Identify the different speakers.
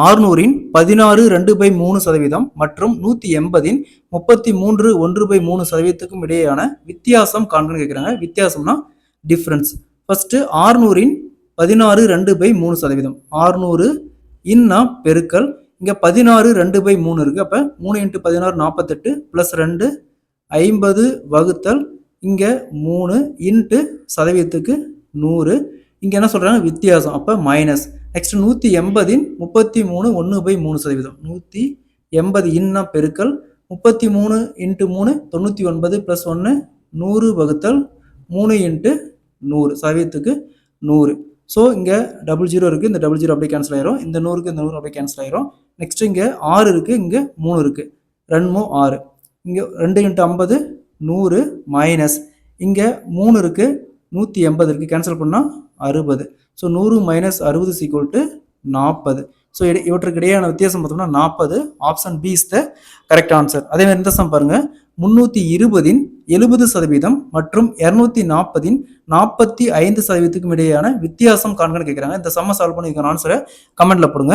Speaker 1: 600 16 2/3% மற்றும் 180 33 1/3%க்கும் இடையேயான வித்தியாசம் காண்கன்னு கேட்குறாங்க. வித்தியாசம்னா டிஃபரன்ஸ். ஃபர்ஸ்ட் 600 16 2/3%. 600 இன்னா பெருக்கல் இங்க 16 2/3 இருக்கு. அப்ப 3 × 16 48 + 2 50 வகுத்தல் இங்க 3 இன்ட்டு சதவீதத்துக்கு 100. இங்க என்ன சொல்றாங்க வித்தியாசம். அப்ப மைனஸ். நெக்ஸ்ட் 180 33 1/3%. 180 இன்னா பெருக்கல் 33 × 3 99 + 1 100 வகுத்தல் 3 × 100 சதவீதத்துக்கு 100. ஸோ இங்கே 00 இருக்குது. இந்த 00 அப்படியே கேன்சல் ஆயிரும். இந்த 100க்கு இந்த 100 அப்படியே கேன்சல் ஆயிரும். நெக்ஸ்ட் இங்கே 6 இருக்குது. இங்கே 3 இருக்குது. 2 6. இங்கே 2 × 50 100 மைனஸ் இங்கே 3 இருக்குது. 180 இருக்குது. கேன்சல் பண்ணால் 60. ஸோ 100 - 60 = 40. ஸோ இவற்றுக்கு இடையான வித்தியாசம் பார்த்தோம்னா 40. Option B is the correct answer. அதே மாதிரி இந்த சம் பாருங்க. 320 70% மற்றும் 240 45%க்கும் இடையேயான வித்தியாசம் காண்கன்னு கேட்குறாங்க. இந்த சம்ம சால்வ் பண்ணி ஆன்சரை கமெண்ட்ல போடுங்க.